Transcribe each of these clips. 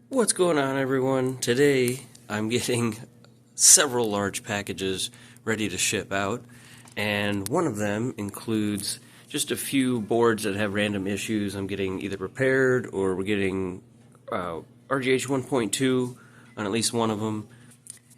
What's going on, everyone? Today I'm getting several large packages ready to ship out, and one of them includes just a few boards that have random issues. I'm getting either repaired or we're getting RGH 1.2 on at least one of them.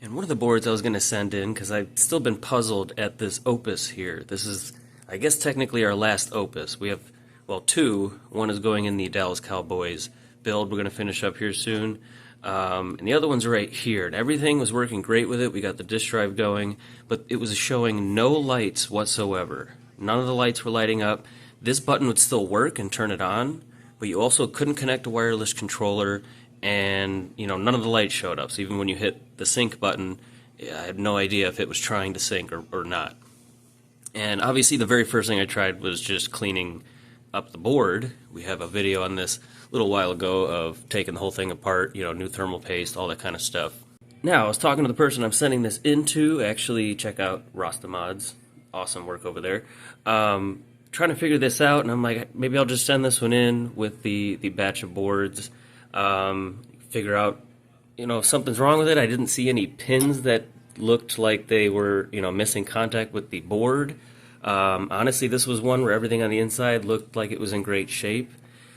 And one of the boards I was going to send in, because I've still been puzzled at this Opus here. This is, I guess, technically our last Opus. We have, well, two. One is going in the Dallas Cowboys build we're going to finish up here soon. And the other one's right here. And everything was working great with it. We got the disk drive going, but it was showing no lights whatsoever. None of the lights were lighting up. This button would still work and turn it on, but you also couldn't connect a wireless controller, and none of the lights showed up. So even when you hit the sync button, I had no idea if it was trying to sync or not. And obviously the very first thing I tried was just cleaning up the board. We have a video on this a little while ago of taking the whole thing apart, new thermal paste, all that kind of stuff. Now, I was talking to the person I'm sending this into. Actually, check out Rasta Mods. Awesome work over there. Trying to figure this out, and I'm like, maybe I'll just send this one in with the batch of boards. Figure out, if something's wrong with it. I didn't see any pins that looked like they were, missing contact with the board. Honestly, this was one where everything on the inside looked like it was in great shape.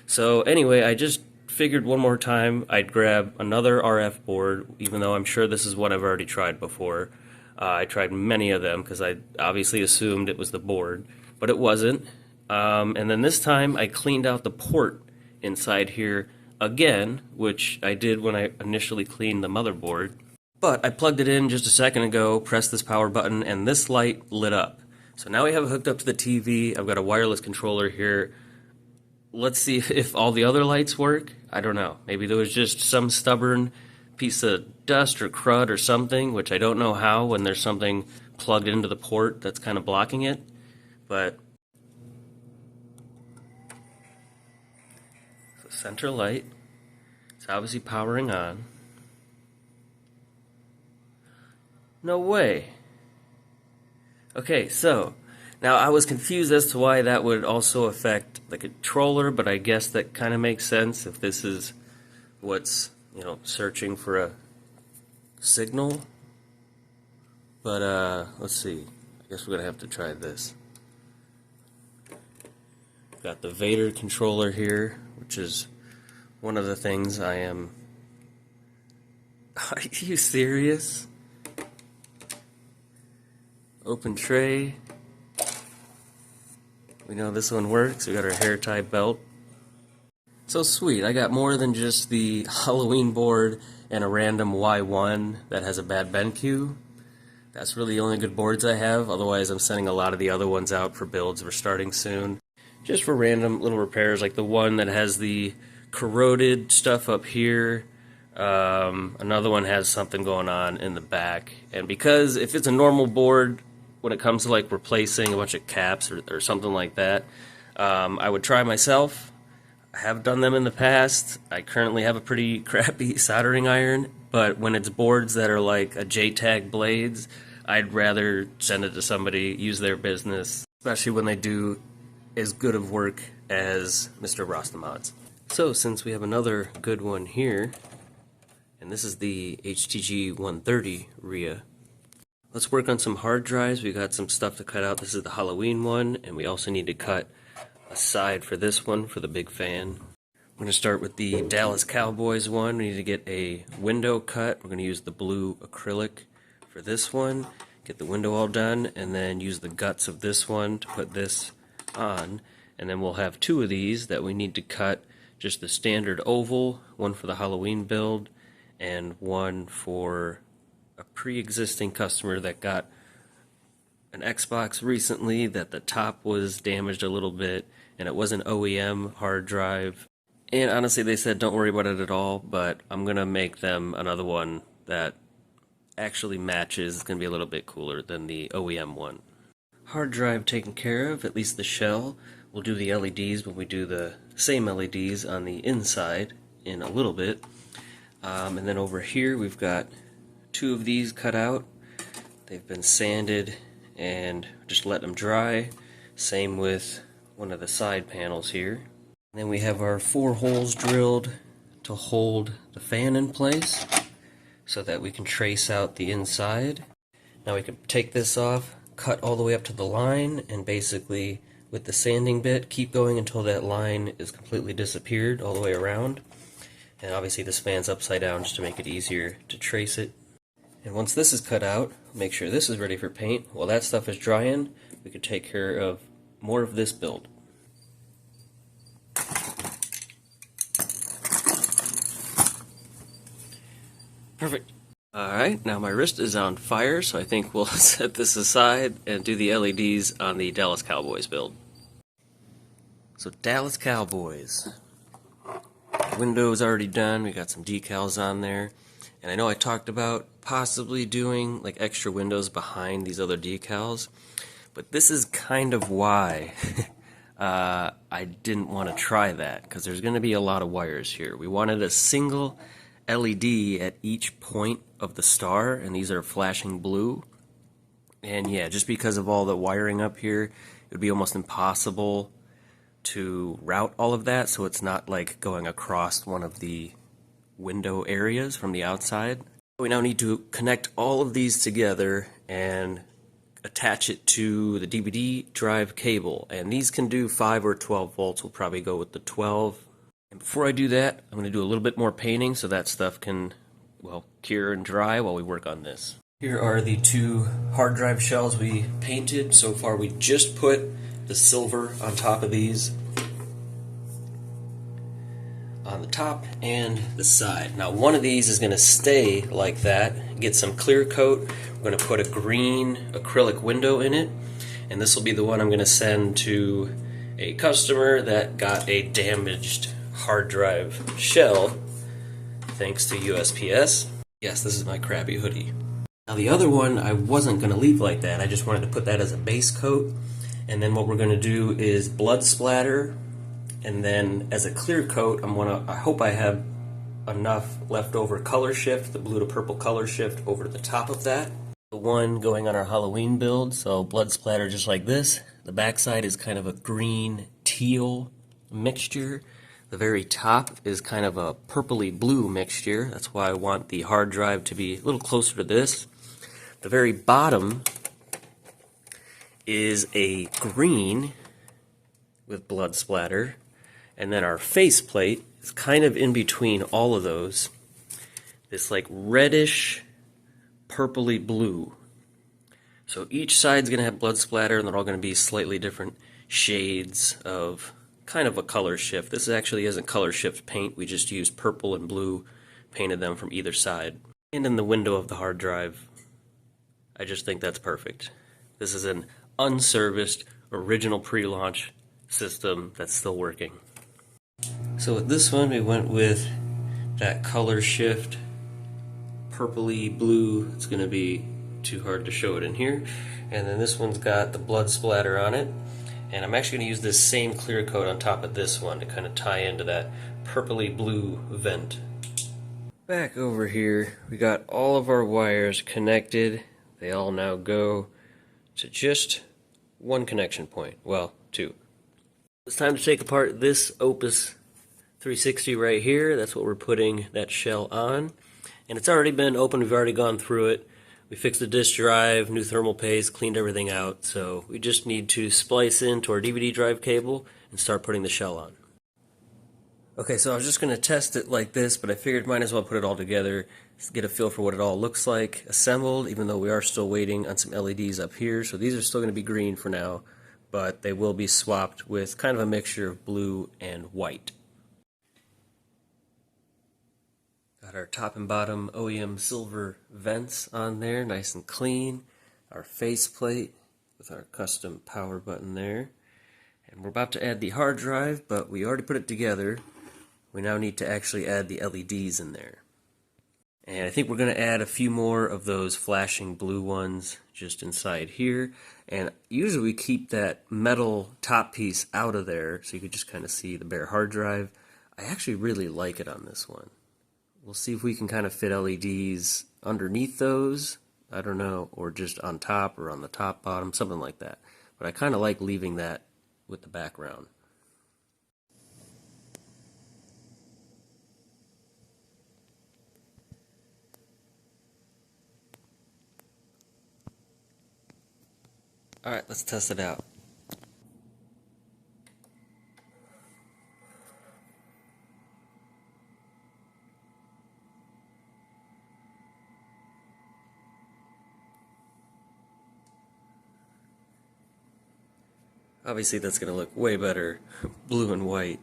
So anyway, I just figured one more time I'd grab another RF board, even though I'm sure this is what I've already tried before. I tried many of them because I obviously assumed it was the board, but it wasn't. And then this time I cleaned out the port inside here again, which I did when I initially cleaned the motherboard. But I plugged it in just a second ago, pressed this power button, and this light lit up. So now we have it hooked up to the TV. I've got a wireless controller here. Let's see if all the other lights work. I don't know. Maybe there was just some stubborn piece of dust or crud or something, which I don't know how when there's something plugged into the port that's kind of blocking it. But the center light, it's obviously powering on. No way. Okay, so now I was confused as to why that would also affect the controller, but I guess that kind of makes sense if this is what's, searching for a signal. But let's see. I guess we're gonna have to try this. Got the Vader controller here, which is one of the things I am. Are you serious? Open tray. We know this one works. We got our hair tie belt. So sweet. I got more than just the Halloween board and a random Y1 that has a bad BenQ. That's really the only good boards I have. Otherwise, I'm sending a lot of the other ones out for builds we're starting soon. Just for random little repairs, like the one that has the corroded stuff up here. Another one has something going on in the back. And because if it's a normal board, when it comes to like replacing a bunch of caps or something like that, I would try myself. I have done them in the past. I currently have a pretty crappy soldering iron, but when it's boards that are like a JTAG blades, I'd rather send it to somebody, use their business, especially when they do as good of work as Mr. Rostamods. So since we have another good one here, and this is the HTG 130 RIA, let's work on some hard drives. We got some stuff to cut out. This is the Halloween one, and we also need to cut a side for this one for the big fan. I'm going to start with the Dallas Cowboys one. We need to get a window cut. We're going to use the blue acrylic for this one. Get the window all done, and then use the guts of this one to put this on. And then we'll have two of these that we need to cut, just the standard oval, one for the Halloween build, and one for a pre-existing customer that got an Xbox recently that the top was damaged a little bit, and it was an OEM hard drive. And honestly, they said don't worry about it at all, but I'm going to make them another one that actually matches. It's going to be a little bit cooler than the OEM one. Hard drive taken care of, at least the shell. We'll do the LEDs when we do the same LEDs on the inside in a little bit. And then over here we've got two of these cut out. They've been sanded and just let them dry. Same with one of the side panels here. And then we have our 4 holes drilled to to hold the fan in place so that we can trace out the inside. Now we can take this off, cut all the way up to the line, and basically with the sanding bit keep going until that line is completely disappeared all the way around. And obviously this fan's upside down just to make it easier to trace it. And once this is cut out, make sure this is ready for paint. While that stuff is drying, we can take care of more of this build. Perfect. Alright, now my wrist is on fire, so I think we'll set this aside and do the LEDs on the Dallas Cowboys build. So Dallas Cowboys. Window's already done, we got some decals on there. And I know I talked about possibly doing like extra windows behind these other decals, but this is kind of why I didn't want to try that, because there's going to be a lot of wires here. We wanted a single LED at each point of the star, and these are flashing blue. And yeah, just because of all the wiring up here, it would be almost impossible to route all of that, so it's not like going across one of the window areas from the outside. We now need to connect all of these together and attach it to the DVD drive cable, and these can do 5 or 12 volts. We'll probably go with the 12. And before I do that, I'm going to do a little bit more painting so that stuff can, well, cure and dry while we work on this. Here are the 2 hard drive shells we painted. So far we just put the silver on top of these, on the top and the side. Now one of these is going to stay like that, get some clear coat. We're going to put a green acrylic window in it, and this will be the one I'm going to send to a customer that got a damaged hard drive shell thanks to USPS. Yes, this is my crappy hoodie. Now the other one I wasn't going to leave like that. I just wanted to put that as a base coat, and then what we're going to do is blood splatter, and then as a clear coat I hope I have enough leftover color shift, the blue to purple color shift, over to the top of that. The one going on our Halloween build, so blood splatter just like this. The backside is kind of a green teal mixture. The very top is kind of a purpley blue mixture. That's why I want the hard drive to be a little closer to this. The very bottom is a green with blood splatter. And then our face plate is kind of in between all of those. This like reddish, purpley blue. So each side's going to have blood splatter, and they're all going to be slightly different shades of kind of a color shift. This actually isn't color shift paint. We just used purple and blue, painted them from either side. And in the window of the hard drive, I just think that's perfect. This is an unserviced, original pre-launch system that's still working. So with this one, we went with that color shift, purpley blue. It's going to be too hard to show it in here. And then this one's got the blood splatter on it. And I'm actually going to use this same clear coat on top of this one to kind of tie into that purpley blue vent. Back over here, we got all of our wires connected. They all now go to just one connection point. Well, 2. It's time to take apart this Opus 360 right here. That's what we're putting that shell on. And it's already been opened. We've already gone through it. We fixed the disk drive, new thermal paste, cleaned everything out. So we just need to splice into our DVD drive cable and start putting the shell on. Okay, so I was just going to test it like this, but I figured might as well put it all together, get a feel for what it all looks like assembled, even though we are still waiting on some LEDs up here. So these are still going to be green for now, but they will be swapped with kind of a mixture of blue and white. Got our top and bottom OEM silver vents on there, nice and clean. Our faceplate with our custom power button there. And we're about to add the hard drive, but we already put it together. We now need to actually add the LEDs in there. And I think we're going to add a few more of those flashing blue ones just inside here. And usually we keep that metal top piece out of there so you can just kind of see the bare hard drive. I actually really like it on this one. We'll see if we can kind of fit LEDs underneath those, I don't know, or just on top or on the top bottom, something like that. But I kind of like leaving that with the background. Alright, let's test it out. Obviously that's going to look way better blue and white.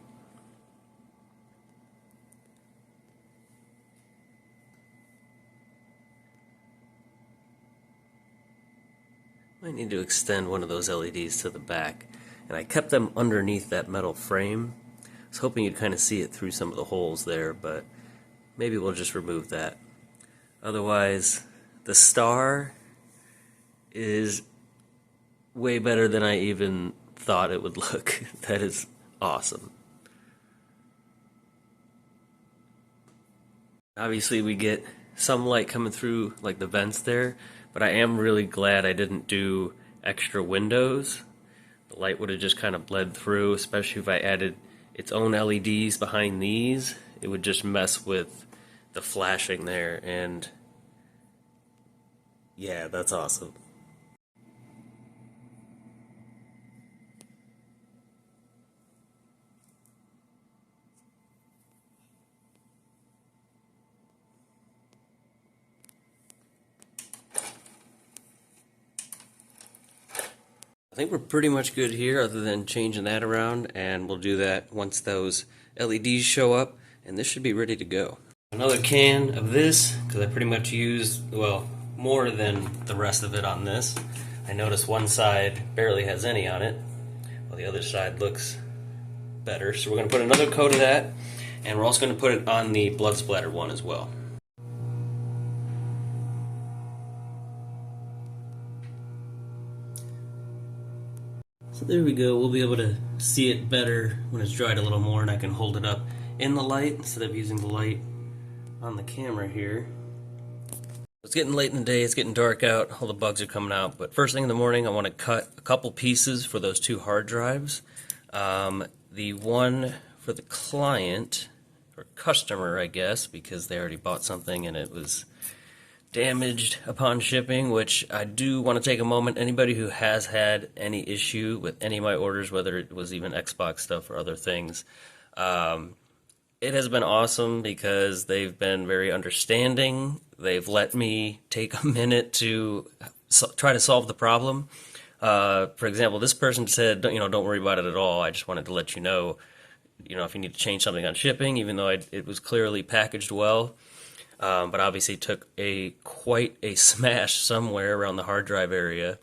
Might need to extend one of those LEDs to the back. And I kept them underneath that metal frame. I was hoping you'd kind of see it through some of the holes there, but maybe we'll just remove that. Otherwise, the star is way better than I even thought it would look. That is awesome. Obviously we get some light coming through like the vents there, but I am really glad I didn't do extra windows. The light would have just kind of bled through, especially if I added its own LEDs behind these. It would just mess with the flashing there, and yeah, that's awesome. I think we're pretty much good here other than changing that around, and we'll do that once those LEDs show up, and this should be ready to go. Another can of this, because I pretty much used, well, more than the rest of it on this. I noticed one side barely has any on it, while the other side looks better. So we're going to put another coat of that, and we're also going to put it on the blood splatter one as well. So there we go, we'll be able to see it better when it's dried a little more, and I can hold it up in the light instead of using the light on the camera here. It's getting late in the day, it's getting dark out, all the bugs are coming out, but first thing in the morning I want to cut a couple pieces for those two hard drives. The one for the client, or customer I guess, because they already bought something and it was damaged upon shipping, which I do want to take a moment. Anybody who has had any issue with any of my orders, whether it was even Xbox stuff or other things, it has been awesome because they've been very understanding. They've let me take a minute to try to solve the problem. For example, this person said, don't worry about it at all. I just wanted to let you know, if you need to change something on shipping, even though it was clearly packaged well. But obviously took quite a smash somewhere around the hard drive area,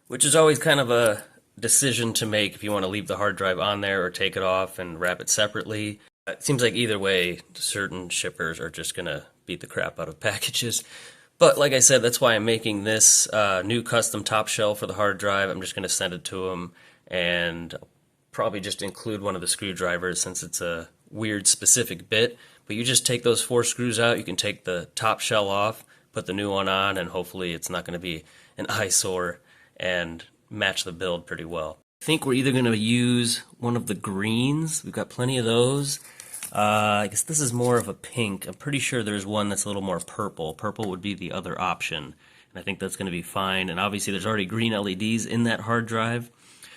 which is always kind of a decision to make if you want to leave the hard drive on there or take it off and wrap it separately. It seems like either way, certain shippers are just going to beat the crap out of packages. But like I said, that's why I'm making this new custom top shell for the hard drive. I'm just going to send it to them, and I'll probably just include one of the screwdrivers since it's a weird specific bit. But you just take those 4 screws out, you can take the top shell off, put the new one on, and hopefully it's not going to be an eyesore and match the build pretty well. I think we're either going to use one of the greens. We've got plenty of those. I guess this is more of a pink. I'm pretty sure there's one that's a little more purple. Purple would be the other option, and I think that's going to be fine. And obviously there's already green LEDs in that hard drive.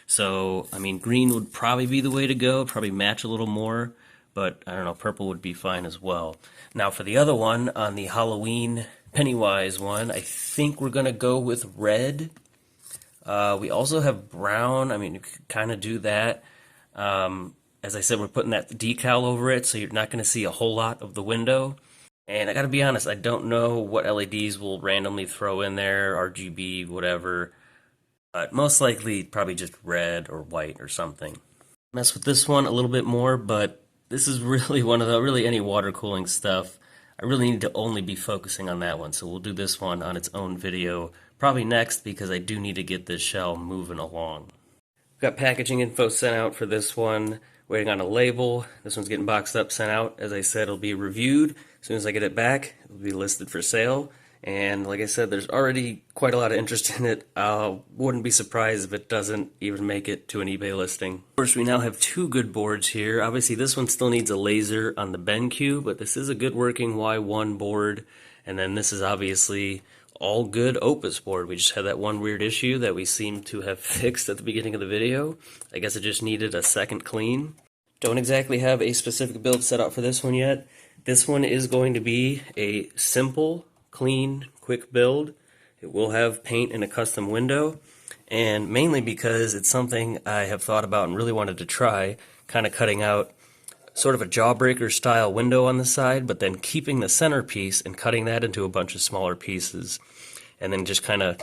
So, I mean, green would probably be the way to go, probably match a little more. But I don't know, purple would be fine as well. Now for the other one, on the Halloween Pennywise one, I think we're going to go with red. We also have brown. I mean, you could kind of do that. As I said, we're putting that decal over it, so you're not going to see a whole lot of the window. And I got to be honest, I don't know what LEDs we'll randomly throw in there, RGB, whatever. But most likely, probably just red or white or something. Mess with this one a little bit more, but this is really one of the, really any water cooling stuff. I really need to only be focusing on that one, so we'll do this one on its own video probably next because I do need to get this shell moving along. Got packaging info sent out for this one, waiting on a label. This one's getting boxed up, sent out. As I said, it'll be reviewed. As soon as I get it back, it'll be listed for sale. And like I said, there's already quite a lot of interest in it. I wouldn't be surprised if it doesn't even make it to an eBay listing. Of course, we now have 2 good boards here. Obviously, this one still needs a laser on the BenQ, but this is a good working Y1 board. And then this is obviously all good Opus board. We just had that one weird issue that we seem to have fixed at the beginning of the video. I guess it just needed a second clean. Don't exactly have a specific build set up for this one yet. This one is going to be a simple, clean, quick build. It will have paint and a custom window, and mainly because it's something I have thought about and really wanted to try, kind of cutting out sort of a jawbreaker style window on the side, but then keeping the centerpiece and cutting that into a bunch of smaller pieces, and then just kind of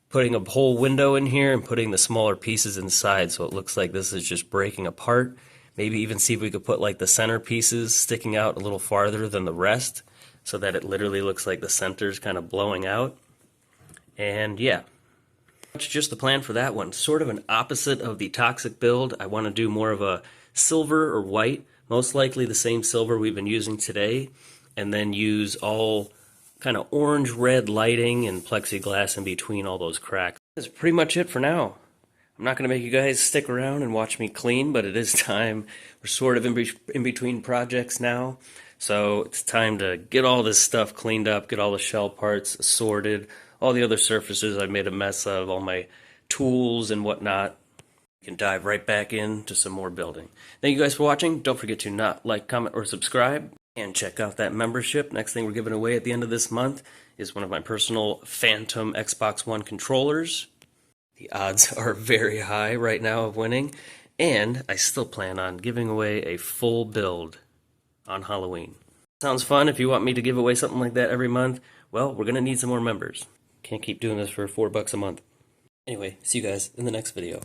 putting a whole window in here and putting the smaller pieces inside so it looks like this is just breaking apart. Maybe even see if we could put like the center pieces sticking out a little farther than the rest so that it literally looks like the center's kind of blowing out. And yeah, that's just the plan for that one. Sort of an opposite of the Toxic build. I want to do more of a silver or white, most likely the same silver we've been using today, and then use all kind of orange-red lighting and plexiglass in between all those cracks. That's pretty much it for now. I'm not going to make you guys stick around and watch me clean, but it is time. We're sort of in between projects now, so it's time to get all this stuff cleaned up, get all the shell parts sorted, all the other surfaces I made a mess of, all my tools and whatnot. We can dive right back into some more building. Thank you guys for watching. Don't forget to not like, comment, or subscribe, and check out that membership. Next thing we're giving away at the end of this month is one of my personal Phantom Xbox One controllers. The odds are very high right now of winning, and I still plan on giving away a full build on Halloween. Sounds fun. If you want me to give away something like that every month, well, we're going to need some more members. Can't keep doing this for $4 a month. Anyway, see you guys in the next video.